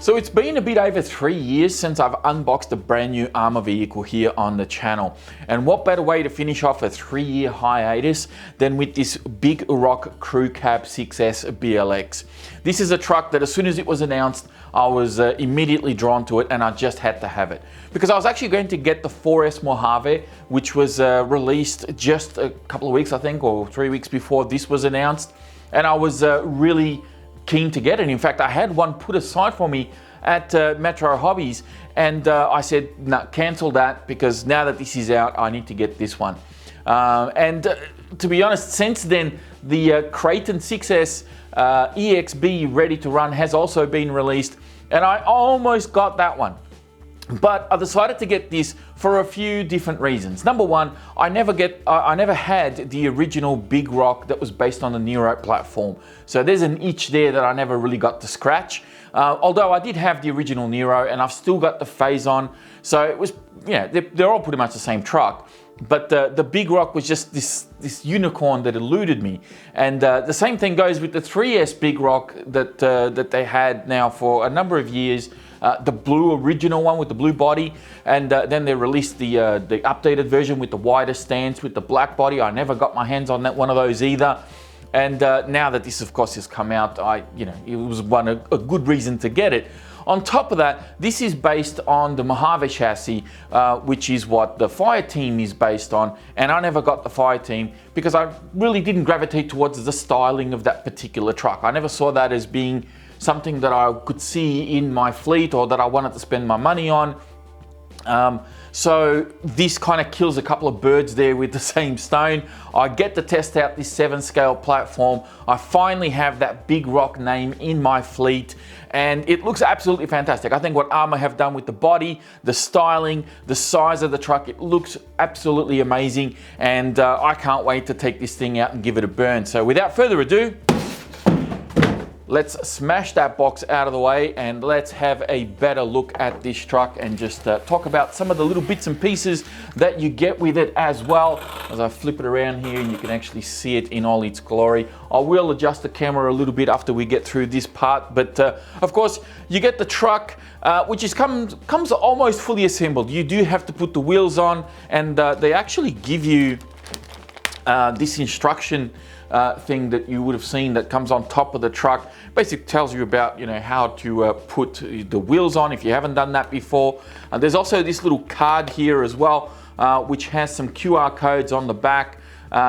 So it's been a bit over 3 years since I've unboxed a brand new ARRMA vehicle here on the channel. And what better way to finish off a 3-year hiatus than with this Big Rock Crew Cab 6S BLX. This is a truck that as soon as it was announced, I was immediately drawn to it and I just had to have it. Because I was actually going to get the 4S Mojave, which was released just a couple of weeks, I think, or 3 weeks before this was announced. And I was really keen to get it. In fact, I had one put aside for me at Metro Hobbies, and I said, no, cancel that, because now that this is out, I need to get this one. To be honest, since then, the Creighton 6S EXB Ready to Run has also been released, and I almost got that one. But I decided to get this for a few different reasons. Number one, I never had the original Big Rock that was based on the Nero platform. So there's an itch there that I never really got to scratch. Although I did have the original Nero, and I've still got the Phazon. So it was, yeah, they're all pretty much the same truck. But the Big Rock was just this unicorn that eluded me. And the same thing goes with the 3S Big Rock that they had now for a number of years. The blue original one with the blue body, and then they released the updated version with the wider stance with the black body. I never got my hands on one of those either. And now that this, of course, has come out, it was a good reason to get it. On top of that, this is based on the Mojave chassis, which is what the Fire Team is based on, and I never got the Fire Team because I really didn't gravitate towards the styling of that particular truck. I never saw that as being something that I could see in my fleet or that I wanted to spend my money on. So this kind of kills a couple of birds there with the same stone. I get to test out this 7-scale platform. I finally have that Big Rock name in my fleet, and it looks absolutely fantastic. I think what ARRMA have done with the body, the styling, the size of the truck, it looks absolutely amazing, and I can't wait to take this thing out and give it a burn. So without further ado, let's smash that box out of the way and let's have a better look at this truck and just talk about some of the little bits and pieces that you get with it as well. As I flip it around here, you can actually see it in all its glory. I will adjust the camera a little bit after we get through this part, but of course you get the truck, which comes almost fully assembled. You do have to put the wheels on, and they actually give you this instruction thing that you would have seen that comes on top of the truck. Basically tells you about how to put the wheels on if you haven't done that before. There's also this little card here as well, which has some QR codes on the back.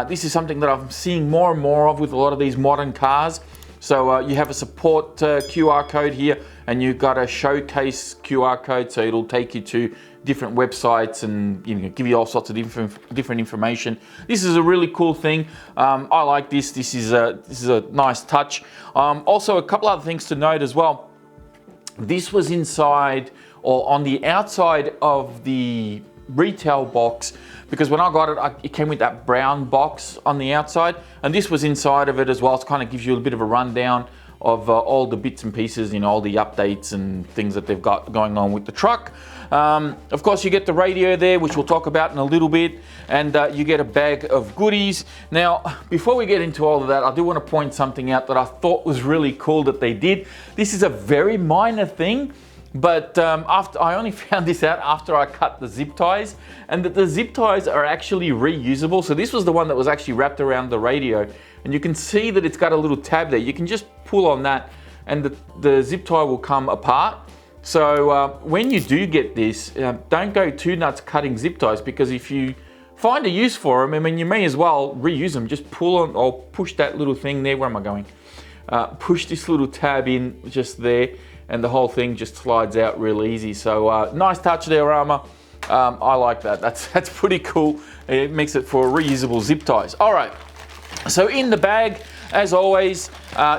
This is something that I'm seeing more and more of with a lot of these modern cars. So you have a support QR code here, and you've got a showcase QR code, so it'll take you to different websites and give you all sorts of different information. This is a really cool thing. I like this. This is a nice touch. Also, a couple other things to note as well. This was inside or on the outside of the retail box, because when I got it, it came with that brown box on the outside, and this was inside of it as well. It kind of gives you a bit of a rundown of all the bits and pieces, all the updates and things that they've got going on with the truck. Of course, you get the radio there, which we'll talk about in a little bit, and you get a bag of goodies. Now, before we get into all of that, I do want to point something out that I thought was really cool that they did. This is a very minor thing, but I only found this out after I cut the zip ties, and that the zip ties are actually reusable. So this was the one that was actually wrapped around the radio, and you can see that it's got a little tab there. You can just pull on that and the zip tie will come apart. So when you do get this, don't go too nuts cutting zip ties, because if you find a use for them, I mean, you may as well reuse them. Just pull on or push that little thing there. Where am I going? Push this little tab in just there, and the whole thing just slides out real easy. So nice touch there, ARRMA. I like that. That's pretty cool. It makes it for reusable zip ties. All right. So in the bag, as always,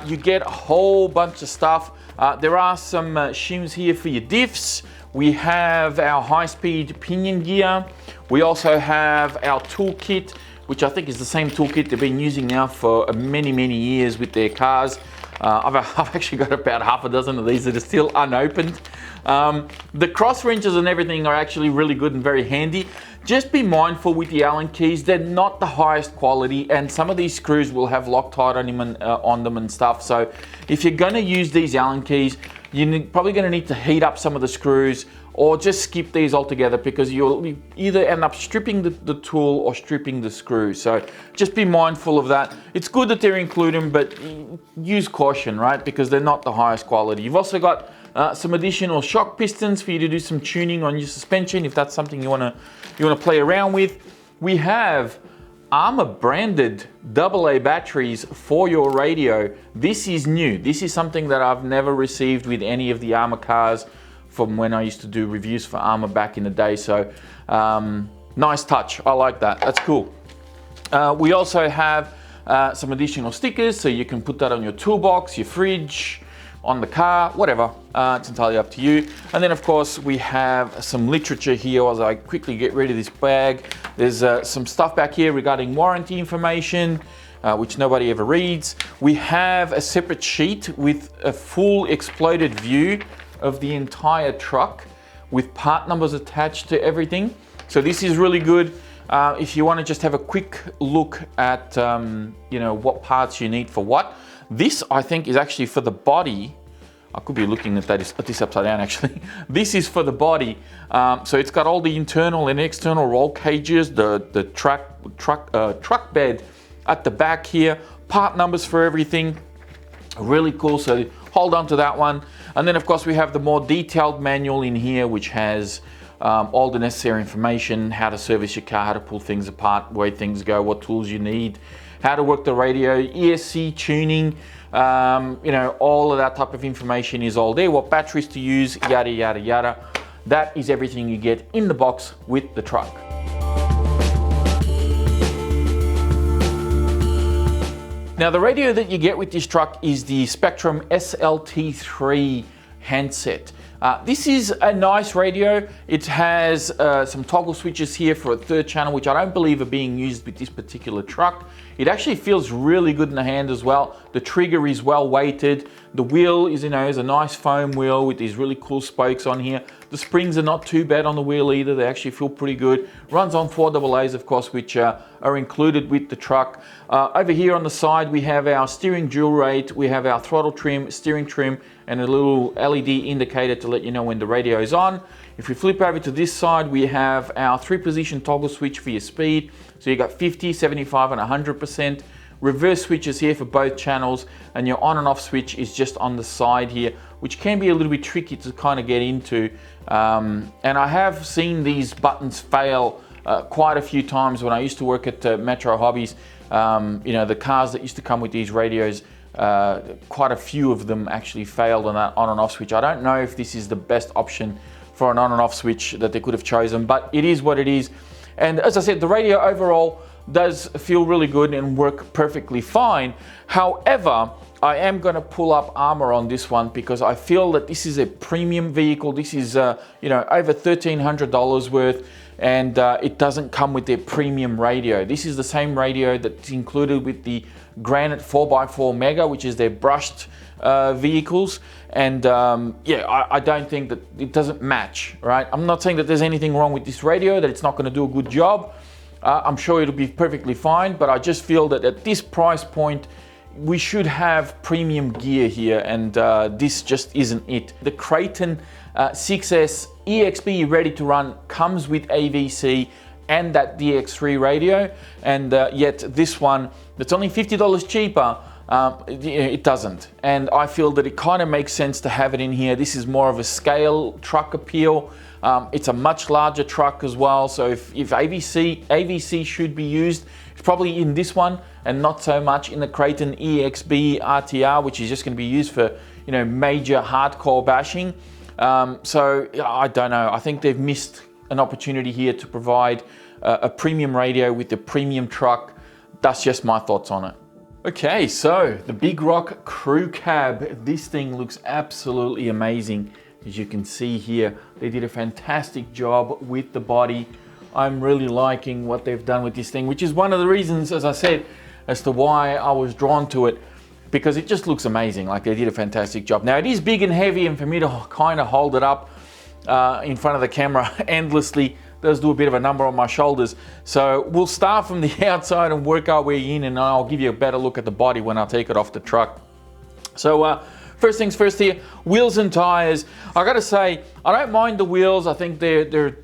you get a whole bunch of stuff. There are some shims here for your diffs. We have our high-speed pinion gear. We also have our toolkit, which I think is the same toolkit they've been using now for many, many years with their cars. I've actually got about half a dozen of these that are still unopened. The cross wrenches and everything are actually really good and very handy. Just be mindful with the Allen keys, they're not the highest quality, and some of these screws will have Loctite on them and stuff. So if you're going to use these Allen keys, probably going to need to heat up some of the screws, or just skip these altogether, because you'll either end up stripping the tool or stripping the screws. So just be mindful of that. It's good that they're including, but use caution, right? Because they're not the highest quality. You've also got some additional shock pistons for you to do some tuning on your suspension, if that's something you want to play around with. We have ARRMA branded AA batteries for your radio. This is new. This is something that I've never received with any of the ARRMA cars from when I used to do reviews for ARRMA back in the day. So nice touch. I like that. That's cool. We also have some additional stickers, so you can put that on your toolbox, your fridge, on the car, whatever. It's entirely up to you. And then of course we have some literature here as I quickly get rid of this bag. There's some stuff back here regarding warranty information, which nobody ever reads. We have a separate sheet with a full exploded view of the entire truck with part numbers attached to everything. So this is really good if you want to just have a quick look at you know, what parts you need for what. This, I think, is actually for the body. I could be looking at this upside down actually. This is for the body. So it's got all the internal and external roll cages, the truck bed at the back here, part numbers for everything. Really cool, so hold on to that one. And then of course we have the more detailed manual in here, which has all the necessary information, how to service your car, how to pull things apart, where things go, what tools you need, how to work the radio, ESC tuning, you know, all of that type of information is all there, what batteries to use, yada, yada, yada. That is everything you get in the box with the truck. Now the radio that you get with this truck is the Spectrum SLT3 handset. This is a nice radio. It has some toggle switches here for a third channel, which I don't believe are being used with this particular truck. It actually feels really good in the hand as well. The trigger is well weighted. The wheel is, you know, is a nice foam wheel with these really cool spokes on here. The springs are not too bad on the wheel either. They actually feel pretty good. Runs on 4 AA's, of course, which are included with the truck. Over here on the side, we have our steering dual rate. We have our throttle trim, steering trim, and a little LED indicator to let you know when the radio is on. If we flip over to this side, we have our 3-position toggle switch for your speed. So you got 50, 75, and 100%. Reverse switches here for both channels, and your on and off switch is just on the side here, which can be a little bit tricky to kind of get into. And I have seen these buttons fail quite a few times when I used to work at Metro Hobbies. You know, the cars that used to come with these radios, quite a few of them actually failed on that on and off switch. I don't know if this is the best option for an on and off switch that they could have chosen, but it is what it is. And as I said, the radio overall does feel really good and work perfectly fine. However, I am going to pull up ARRMA on this one because I feel that this is a premium vehicle. This is you know, over $1,300 worth, and it doesn't come with their premium radio. This is the same radio that's included with the Granite 4x4 Mega, which is their brushed vehicles. And yeah, I don't think that it doesn't match, right? I'm not saying that there's anything wrong with this radio, that it's not going to do a good job. I'm sure it'll be perfectly fine, but I just feel that at this price point, we should have premium gear here, and this just isn't it. The Kraton 6S EXB Ready to Run comes with AVC and that DX3 radio, and yet this one that's only $50 cheaper, it doesn't. And I feel that it kind of makes sense to have it in here. This is more of a scale truck appeal. It's a much larger truck as well, so if AVC should be used, it's probably in this one and not so much in the Kraton EXB RTR, which is just going to be used for, you know, major hardcore bashing. So I don't know. I think they've missed an opportunity here to provide a premium radio with the premium truck. That's just my thoughts on it. Okay, so the Big Rock Crew Cab. This thing looks absolutely amazing. As you can see here, they did a fantastic job with the body. I'm really liking what they've done with this thing, which is one of the reasons, as I said, as to why I was drawn to it, because it just looks amazing. Like, they did a fantastic job. Now, it is big and heavy, and for me to kind of hold it up in front of the camera endlessly does do a bit of a number on my shoulders. So we'll start from the outside and work our way in, and I'll give you a better look at the body when I take it off the truck. So first things first here, wheels and tires. I gotta say, I don't mind the wheels. I think they're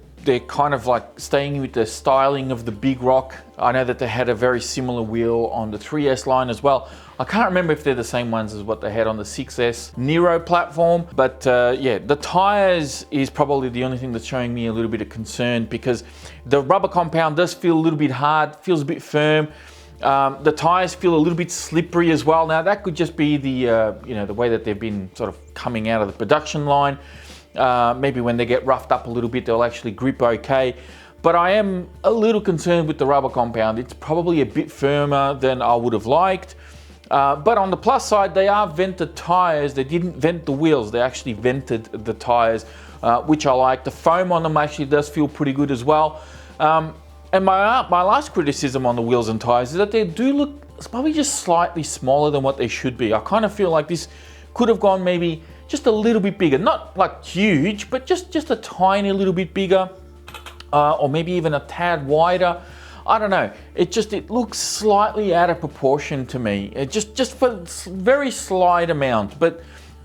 kind of like staying with the styling of the Big Rock. I know that they had a very similar wheel on the 3S line as well. I can't remember if they're the same ones as what they had on the 6S Nero platform, but yeah, the tires is probably the only thing that's showing me a little bit of concern, because the rubber compound does feel a little bit hard, feels a bit firm. The tires feel a little bit slippery as well. Now that could just be the you know, the way that they've been sort of coming out of the production line. Maybe when they get roughed up a little bit, they'll actually grip okay. But I am a little concerned with the rubber compound. It's probably a bit firmer than I would have liked. But on the plus side, they are vented tires. They didn't vent the wheels, they actually vented the tires, which I like. The foam on them actually does feel pretty good as well. And my last criticism on the wheels and tires is that they do look probably just slightly smaller than what they should be. I kind of feel like this could have gone maybe just a little bit bigger, not like huge, but just a tiny little bit bigger, or maybe even a tad wider. I don't know. It looks slightly out of proportion to me. It just for very slight amount. But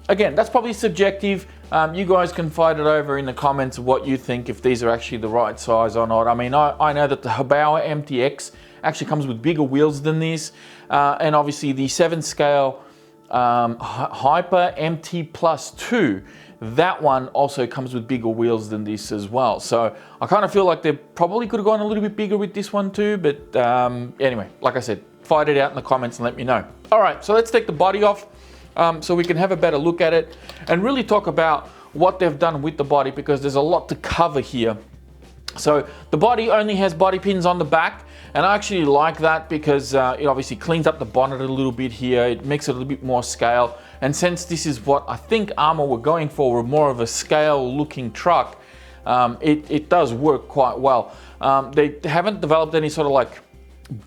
again, that's probably subjective. You guys can fight it over in the comments of what you think, if these are actually the right size or not. I mean, I know that the Hobauer MTX actually comes with bigger wheels than this, and obviously the 7 scale Hyper MT Plus 2, that one also comes with bigger wheels than this as well. So I kind of feel like they probably could have gone a little bit bigger with this one too, but anyway, like I said, fight it out in the comments and let me know. All right, so let's take the body off so we can have a better look at it and really talk about what they've done with the body, because there's a lot to cover here. So the body only has body pins on the back, and I actually like that because it obviously cleans up the bonnet a little bit here. It makes it a little bit more scale. And since this is what I think ARRMA were going for, more of a scale looking truck, it does work quite well. They haven't developed any sort of like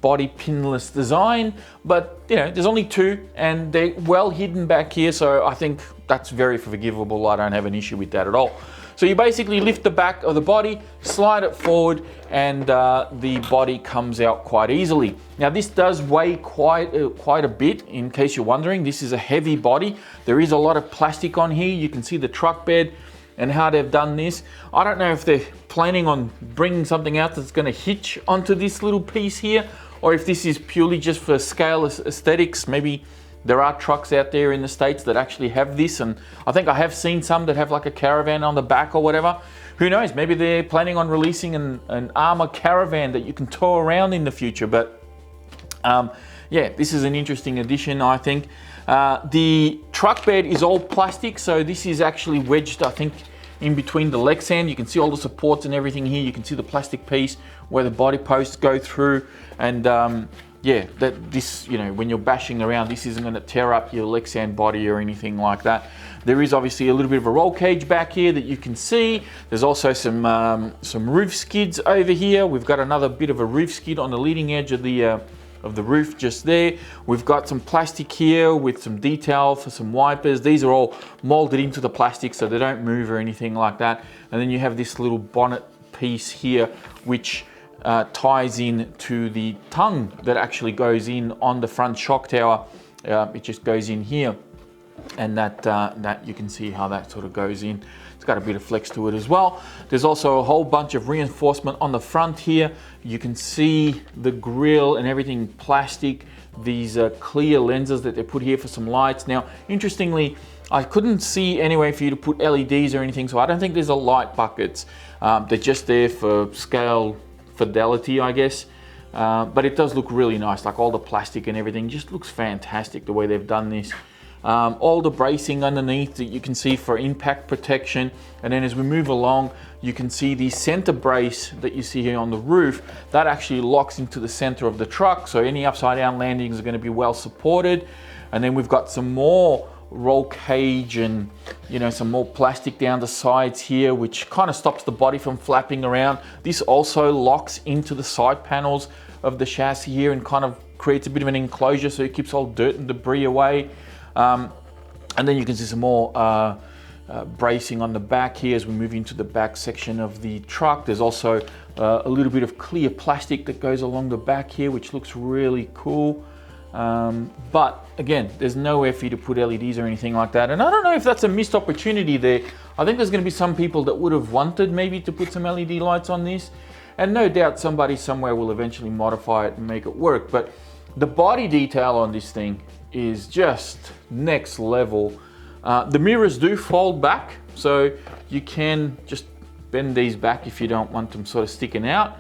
body pinless design, but you know, there's only 2 and they're well hidden back here. So I think that's very forgivable. I don't have an issue with that at all. So you basically lift the back of the body, slide it forward, and the body comes out quite easily. Now this does weigh quite a bit, in case you're wondering. This is a heavy body. There is a lot of plastic on here. You can see the truck bed and how they've done this. I don't know if they're planning on bringing something out that's going to hitch onto this little piece here, or if this is purely just for scale aesthetics. Maybe there are trucks out there in the States that actually have this, and I think I have seen some that have like a caravan on the back or whatever. Who knows, maybe they're planning on releasing an ARRMA caravan that you can tow around in the future. But yeah, this is an interesting addition, I think. The truck bed is all plastic, so this is actually wedged, I think, in between the Lexan. You can see all the supports and everything here. You can see the plastic piece where the body posts go through, and yeah, that this, you know, when you're bashing around, this isn't going to tear up your Lexan body or anything like that. There is obviously a little bit of a roll cage back here that you can see. There's also some roof skids over here. We've got another bit of a roof skid on the leading edge of the roof just there. We've got some plastic here with some detail for some wipers. These are all molded into the plastic so they don't move or anything like that. And then you have this little bonnet piece here, which ties in to the tongue that actually goes in on the front shock tower. It just goes in here, and that you can see how that sort of goes in. It's got a bit of flex to it as well. There's also a whole bunch of reinforcement on the front here. You can see the grille and everything plastic. These clear lenses that they put here for some lights. Now, interestingly, I couldn't see any way for you to put LEDs or anything, so I don't think there's a light buckets. They're just there for scale fidelity, I guess. But it does look really nice, like all the plastic and everything just looks fantastic the way they've done this. All the bracing underneath that you can see for impact protection, and then as we move along you can see the center brace that you see here on the roof that actually locks into the center of the truck, so any upside down landings are going to be well supported. And then we've got some more roll cage and, you know, some more plastic down the sides here, which kind of stops the body from flapping around. This also locks into the side panels of the chassis here and kind of creates a bit of an enclosure so it keeps all dirt and debris away. And then you can see some more bracing on the back here as we move into the back section of the truck. There's also a little bit of clear plastic that goes along the back here, which looks really cool. But again, there's nowhere for you to put LEDs or anything like that. And I don't know if that's a missed opportunity there. I think there's going to be some people that would have wanted maybe to put some LED lights on this. And no doubt somebody somewhere will eventually modify it and make it work. But the body detail on this thing is just next level. The mirrors do fold back, so you can just bend these back if you don't want them sort of sticking out.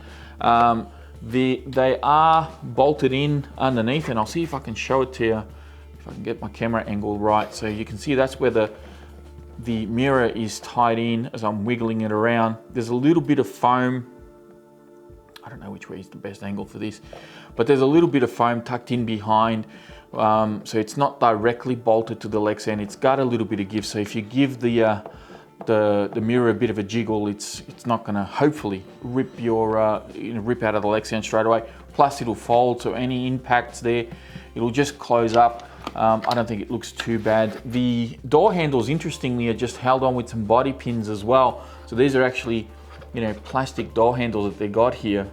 They are bolted in underneath, and I'll see if I can show it to you, if I can get my camera angle right. So you can see that's where the mirror is tied in as I'm wiggling it around. There's a little bit of foam. I don't know which way is the best angle for this, but there's a little bit of foam tucked in behind. So it's not directly bolted to the Lex end. It's got a little bit of give. So if you give the mirror a bit of a jiggle, it's not going to hopefully rip rip out of the Lex end straight away. Plus it'll fold, so any impacts there, it'll just close up. I don't think it looks too bad. The door handles, interestingly, are just held on with some body pins as well. So these are actually, plastic door handles that they got here.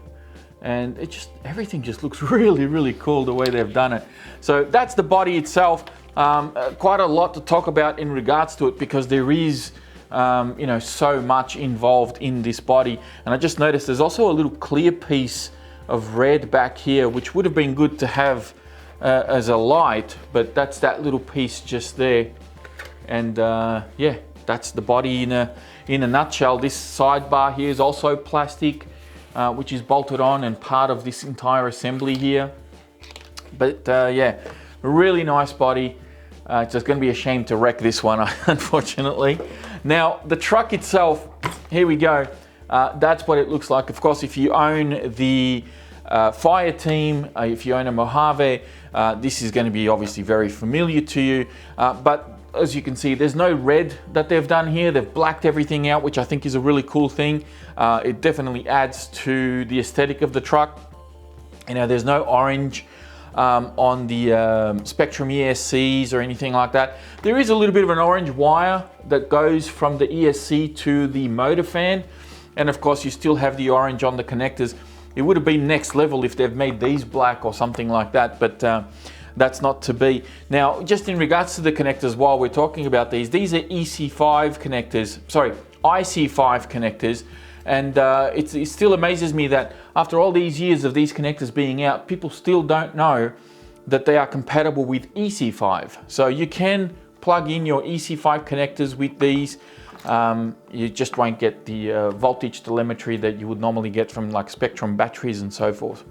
And everything just looks really, really cool the way they've done it. So that's the body itself. Quite a lot to talk about in regards to it, because there is so much involved in this body. And I just noticed there's also a little clear piece of red back here, which would have been good to have as a light, but that's that little piece just there. And yeah, that's the body in a nutshell. This sidebar here is also plastic, which is bolted on and part of this entire assembly here. But yeah, a really nice body. It's just going to be a shame to wreck this one, unfortunately. Now, the truck itself, here we go. That's what it looks like. Of course, if you own the Fire Team, if you own a Mojave, this is going to be obviously very familiar to you. But as you can see, there's no red that they've done here. They've blacked everything out, which I think is a really cool thing. It definitely adds to the aesthetic of the truck. There's no orange on the Spectrum ESCs or anything like that. There is a little bit of an orange wire that goes from the ESC to the motor fan. And of course, you still have the orange on the connectors. It would have been next level if they've made these black or something like that, but that's not to be. Now, just in regards to the connectors, while we're talking about these are EC5 connectors, sorry, IC5 connectors. And it still amazes me that after all these years of these connectors being out, people still don't know that they are compatible with EC5. So you can plug in your EC5 connectors with these. You just won't get the voltage telemetry that you would normally get from like Spectrum batteries and so forth.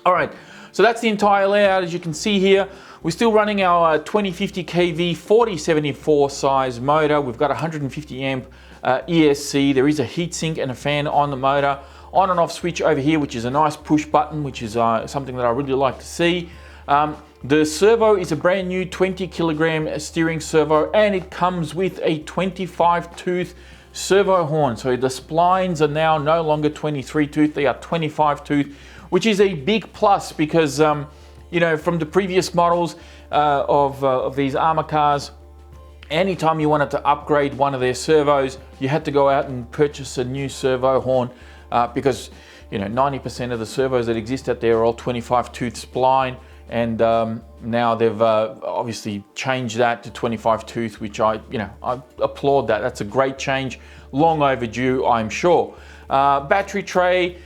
All right, so that's the entire layout. As you can see here, we're still running our 2050 kV 4074 size motor. We've got 150 amp ESC. There is a heatsink and a fan on the motor. On and off switch over here, which is a nice push button, which is something that I really like to see. The servo is a brand new 20 kilogram steering servo, and it comes with a 25 tooth servo horn. So the splines are now no longer 23 tooth, they are 25 tooth, which is a big plus because, from the previous models of these ARRMA cars, anytime you wanted to upgrade one of their servos, you had to go out and purchase a new servo horn because 90% of the servos that exist out there are all 25 tooth spline, and now they've obviously changed that to 25 tooth, which I applaud that. That's a great change, long overdue, I'm sure. Battery tray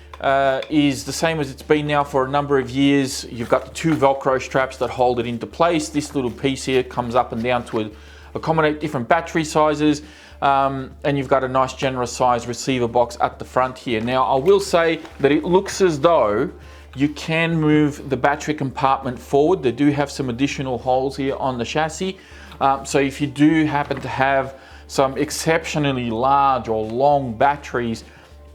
is the same as it's been now for a number of years. You've got the two Velcro straps that hold it into place. This little piece here comes up and down to accommodate different battery sizes, and you've got a nice generous size receiver box at the front here. Now, I will say that it looks as though you can move the battery compartment forward. They do have some additional holes here on the chassis, so if you do happen to have some exceptionally large or long batteries,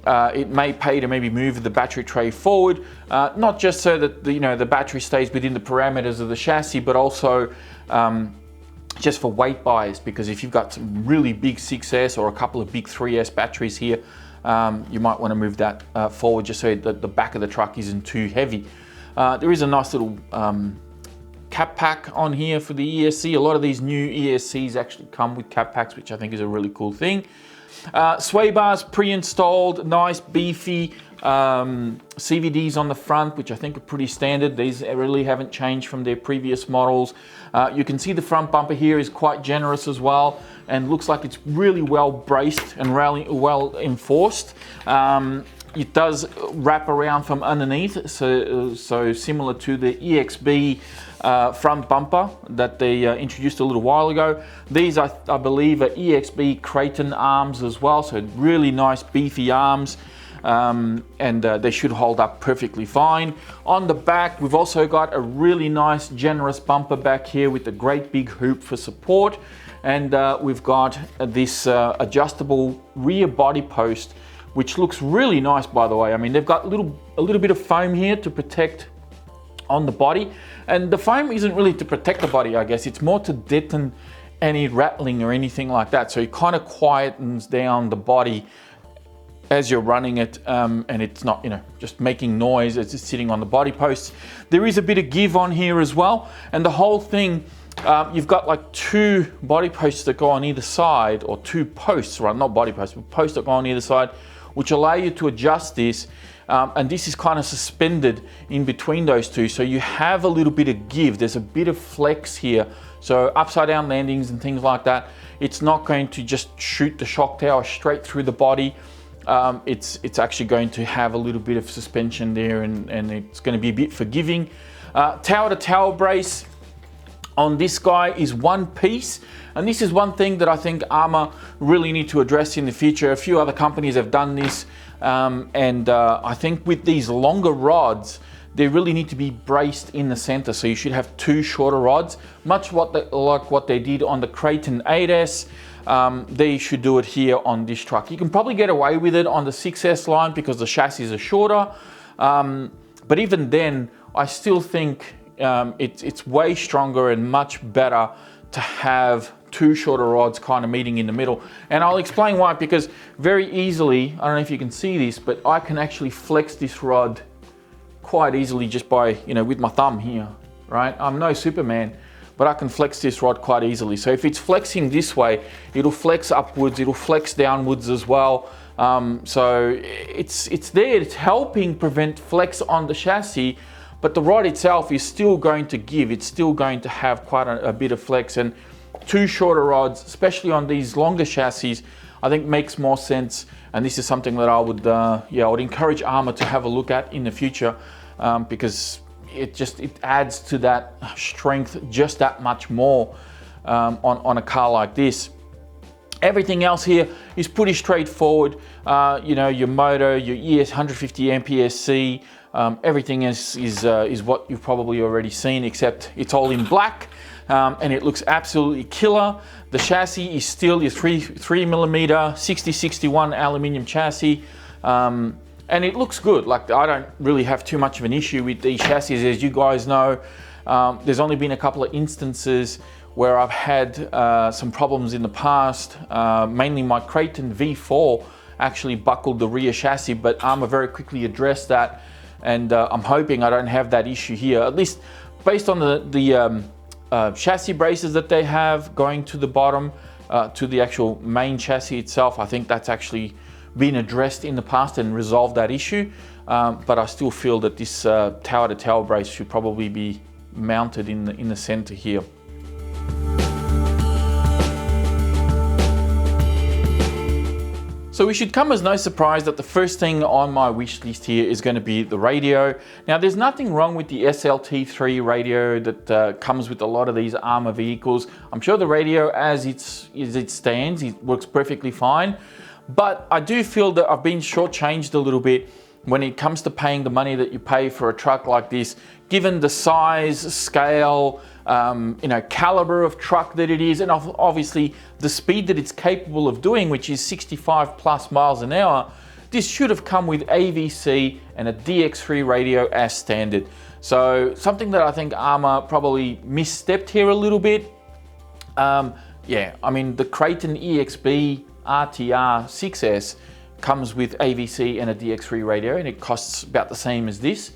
it may pay to maybe move the battery tray forward, not just so that the battery stays within the parameters of the chassis, but also just for weight bias, because if you've got some really big 6S or a couple of big 3S batteries here, you might want to move that forward just so that the back of the truck isn't too heavy. There is a nice little cap pack on here for the ESC. A lot of these new ESCs actually come with cap packs, which I think is a really cool thing. Sway bars pre-installed, nice beefy CVDs on the front, which I think are pretty standard. These really haven't changed from their previous models. You can see the front bumper here is quite generous as well, and looks like it's really well braced and really well enforced. It does wrap around from underneath, so similar to the EXB front bumper that they introduced a little while ago. These, I believe, are EXB Creighton arms as well, so really nice beefy arms, and they should hold up perfectly fine. On the back, we've also got a really nice generous bumper back here with a great big hoop for support, and we've got this adjustable rear body post, which looks really nice, by the way. I mean, they've got a little bit of foam here to protect on the body, and the foam isn't really to protect the body, I guess. It's more to deaden any rattling or anything like that. So it kind of quietens down the body as you're running it, and it's not, just making noise as it's sitting on the body posts. There is a bit of give on here as well, and the whole thing, you've got like two body posts that go on either side, or two posts, right? Not body posts, but posts that go on either side, which allow you to adjust this, and this is kind of suspended in between those two, so you have a little bit of give. There's a bit of flex here, so upside down landings and things like that, it's not going to just shoot the shock tower straight through the body. It's actually going to have a little bit of suspension there, and it's going to be a bit forgiving. Tower to tower brace on this guy is one piece, and this is one thing that I think ARRMA really need to address in the future. A few other companies have done this, and I think with these longer rods, they really need to be braced in the center. So you should have two shorter rods, much like what they did on the Creighton 8S. They should do it here on this truck. You can probably get away with it on the 6S line because the chassis are shorter, but even then, I still think it's way stronger and much better to have two shorter rods kind of meeting in the middle. And I'll explain why, because very easily, I don't know if you can see this, but I can actually flex this rod quite easily just by, with my thumb here, right? I'm no Superman, but I can flex this rod quite easily. So if it's flexing this way, it'll flex upwards, it'll flex downwards as well. So it's there, it's helping prevent flex on the chassis, but the rod itself is still going to give. It's still going to have quite a bit of flex, and two shorter rods, especially on these longer chassis, I think makes more sense. And this is something that I would encourage ARRMA to have a look at in the future, because it adds to that strength just that much more on a car like this. Everything else here is pretty straightforward. Your motor, your ES 150 MPSC, everything is what you've probably already seen, except it's all in black, and it looks absolutely killer. The chassis is still your 3mm 6061 aluminium chassis, and it looks good. Like, I don't really have too much of an issue with these chassis, as you guys know. There's only been a couple of instances where I've had some problems in the past. Mainly my Creighton V4 actually buckled the rear chassis, but ARRMA very quickly addressed that, and I'm hoping I don't have that issue here, at least based on the chassis braces that they have going to the bottom, to the actual main chassis itself. I think that's actually been addressed in the past and resolved that issue, but I still feel that this tower to tower brace should probably be mounted in the center here. So it should come as no surprise that the first thing on my wish list here is going to be the radio. Now, there's nothing wrong with the SLT3 radio that comes with a lot of these ARRMA vehicles. I'm sure the radio as it stands, it works perfectly fine. But I do feel that I've been shortchanged a little bit when it comes to paying the money that you pay for a truck like this, given the size, scale, caliber of truck that it is, and obviously the speed that it's capable of doing, which is 65 plus miles an hour. This should have come with AVC and a DX3 radio as standard. So something that I think ARRMA probably misstepped here a little bit. The Creighton EXB RTR 6S comes with AVC and a DX3 radio, and it costs about the same as this.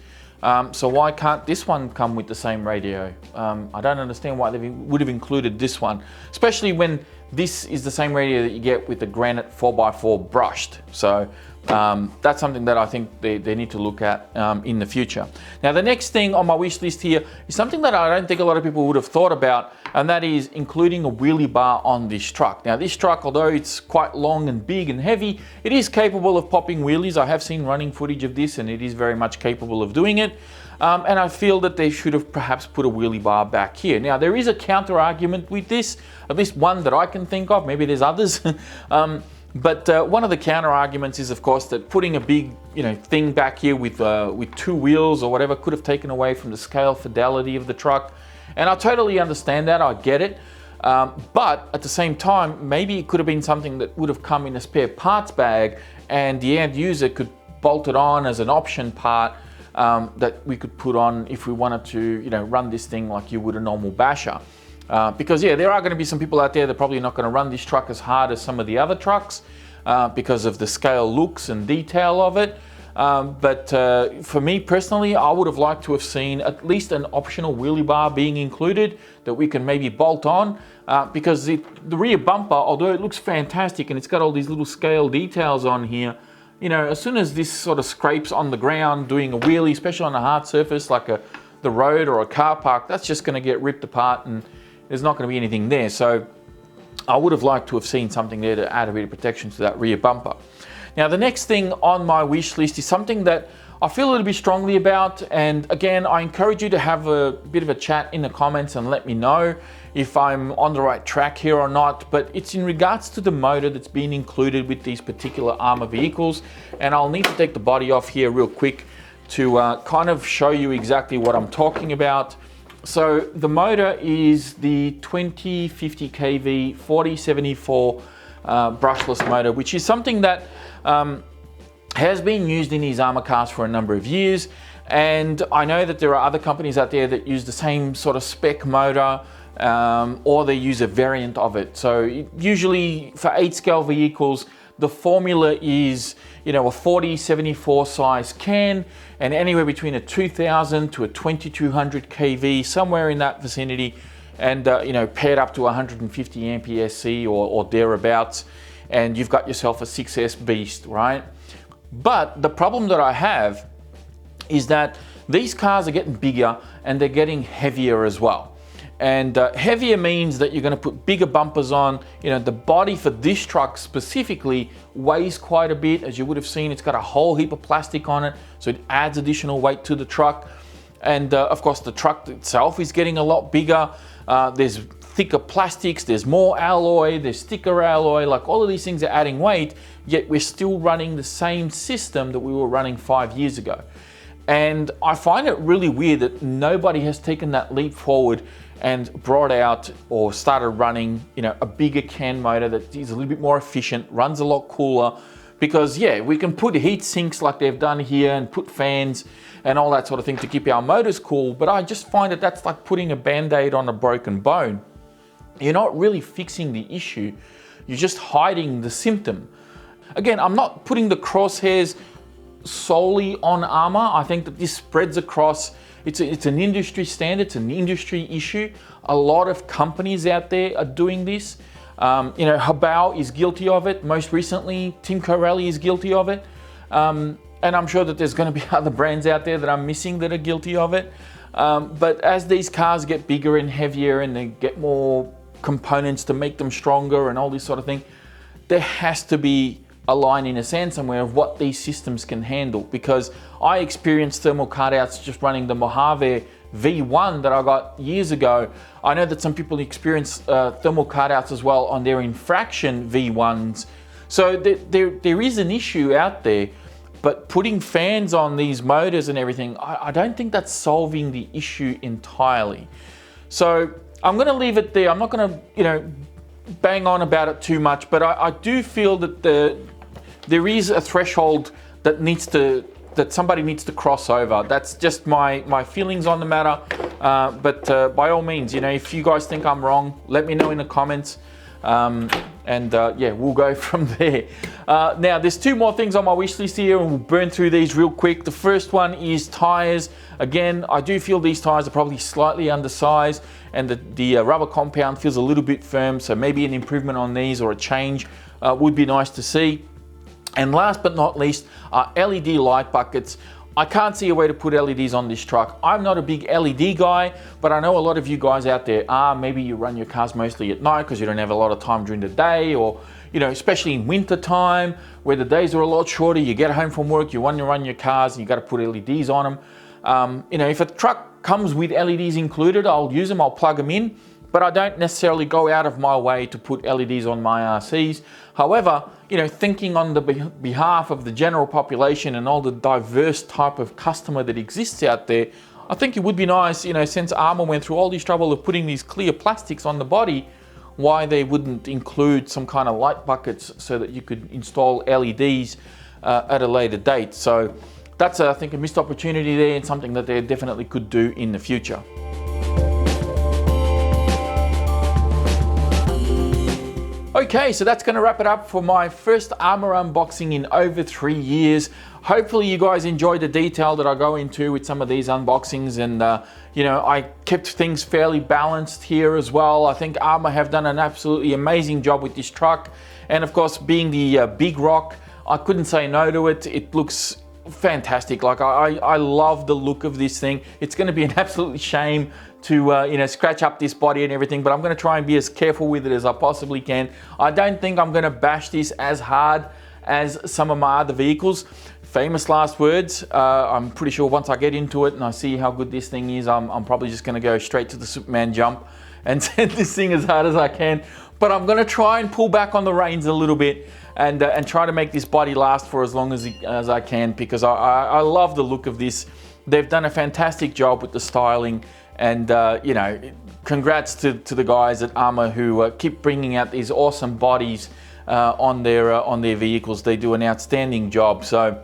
So why can't this one come with the same radio? I don't understand why they would have included this one, especially when this is the same radio that you get with the Granite 4x4 brushed. So that's something that I think they need to look at in the future. Now, the next thing on my wish list here is something that I don't think a lot of people would have thought about, and that is including a wheelie bar on this truck. Now, this truck, although it's quite long and big and heavy, it is capable of popping wheelies. I have seen running footage of this, and it is very much capable of doing it. And I feel that they should have perhaps put a wheelie bar back here. Now, there is a counter argument with this, at least one that I can think of. Maybe there's others. But one of the counter arguments is, of course, that putting a big, thing back here with two wheels or whatever could have taken away from the scale fidelity of the truck. And I totally understand that. I get it. But at the same time, maybe it could have been something that would have come in a spare parts bag, and the end user could bolt it on as an option part that we could put on if we wanted to, run this thing like you would a normal basher. Because yeah, there are going to be some people out there that are probably not going to run this truck as hard as some of the other trucks because of the scale looks and detail of it. But for me personally, I would have liked to have seen at least an optional wheelie bar being included that we can maybe bolt on, because the rear bumper, although it looks fantastic and it's got all these little scale details on here, as soon as this sort of scrapes on the ground doing a wheelie, especially on a hard surface like the road or a car park, that's just going to get ripped apart and there's not going to be anything there. So I would have liked to have seen something there to add a bit of protection to that rear bumper. Now, the next thing on my wish list is something that I feel a little bit strongly about, and again, I encourage you to have a bit of a chat in the comments and let me know if I'm on the right track here or not. But it's in regards to the motor that's been included with these particular ARRMA vehicles, and I'll need to take the body off here real quick to kind of show you exactly what I'm talking about. So the motor is the 2050 kV 4074 brushless motor, which is something that has been used in these ARRMA cars for a number of years. And I know that there are other companies out there that use the same sort of spec motor, or they use a variant of it. So usually for 8 scale vehicles, the formula is, a 4074 size can, and anywhere between a 2000 to a 2200 kV, somewhere in that vicinity, and paired up to 150 AmpSC or thereabouts, and you've got yourself a 6S beast, right? But the problem that I have is that these cars are getting bigger and they're getting heavier as well. And heavier means that you're going to put bigger bumpers on. The body for this truck specifically weighs quite a bit. As you would have seen, it's got a whole heap of plastic on it, so it adds additional weight to the truck. And of course, the truck itself is getting a lot bigger. There's thicker plastics, there's more alloy, there's thicker alloy, like all of these things are adding weight, yet we're still running the same system that we were running 5 years ago. And I find it really weird that nobody has taken that leap forward and brought out or started running, a bigger can motor that is a little bit more efficient, runs a lot cooler. Because yeah, we can put heat sinks like they've done here and put fans and all that sort of thing to keep our motors cool. But I just find that that's like putting a band-aid on a broken bone. You're not really fixing the issue. You're just hiding the symptom. Again, I'm not putting the crosshairs solely on ARRMA. I think that this spreads across. It's an industry standard, it's an industry issue. A lot of companies out there are doing this. Habao is guilty of it. Most recently, Tim Corelli is guilty of it. And I'm sure that there's going to be other brands out there that I'm missing that are guilty of it. But as these cars get bigger and heavier and they get more components to make them stronger and all this sort of thing, there has to be a line in the sand somewhere of what these systems can handle. Because I experienced thermal cutouts just running the Mojave V1 that I got years ago. I know that some people experience thermal cutouts as well on their infraction V1s. So there is an issue out there, but putting fans on these motors and everything, I don't think that's solving the issue entirely. So I'm going to leave it there. I'm not going to, bang on about it too much, but I do feel that there is a threshold that somebody needs to cross over. That's just my feelings on the matter. But by all means, if you guys think I'm wrong, let me know in the comments. Yeah, we'll go from there. Now, there's 2 more things on my wish list here, and we'll burn through these real quick. The first one is tires. Again, I do feel these tires are probably slightly undersized, and the rubber compound feels a little bit firm, so maybe an improvement on these or a change would be nice to see. And last but not least are LED light buckets. I can't see a way to put LEDs on this truck. I'm not a big LED guy, but I know a lot of you guys out there are. Maybe you run your cars mostly at night because you don't have a lot of time during the day, or especially in winter time where the days are a lot shorter, you get home from work, you want to run your cars and you got to put LEDs on them. If a truck comes with LEDs included, I'll use them, I'll plug them in, but I don't necessarily go out of my way to put LEDs on my RCs. However, thinking on the behalf of the general population and all the diverse type of customer that exists out there, I think it would be nice, since ARRMA went through all this trouble of putting these clear plastics on the body, why they wouldn't include some kind of light buckets so that you could install LEDs at a later date. So that's, I think, a missed opportunity there and something that they definitely could do in the future. Okay, so that's going to wrap it up for my first ARRMA unboxing in over 3 years. Hopefully you guys enjoyed the detail that I go into with some of these unboxings, and I kept things fairly balanced here as well. I think ARRMA have done an absolutely amazing job with this truck, and of course, being the big rock, I couldn't say no to it. It looks fantastic. Like I love the look of this thing. It's going to be an absolute shame to scratch up this body and everything, but I'm going to try and be as careful with it as I possibly can. I don't think I'm going to bash this as hard as some of my other vehicles. Famous last words. I'm pretty sure once I get into it and I see how good this thing is, I'm probably just going to go straight to the Superman jump and send this thing as hard as I can. But I'm going to try and pull back on the reins a little bit and try to make this body last for as long as I can, because I love the look of this. They've done a fantastic job with the styling, and congrats to the guys at ARRMA who keep bringing out these awesome bodies on their vehicles. They do an outstanding job. So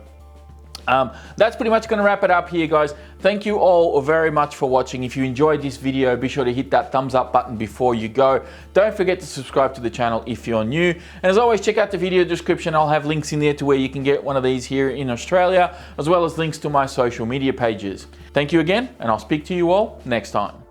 that's pretty much going to wrap it up here, guys. Thank you all very much for watching. If you enjoyed this video, be sure to hit that thumbs up button before you go. Don't forget to subscribe to the channel if you're new. And as always, check out the video description. I'll have links in there to where you can get one of these here in Australia, as well as links to my social media pages. Thank you again, and I'll speak to you all next time.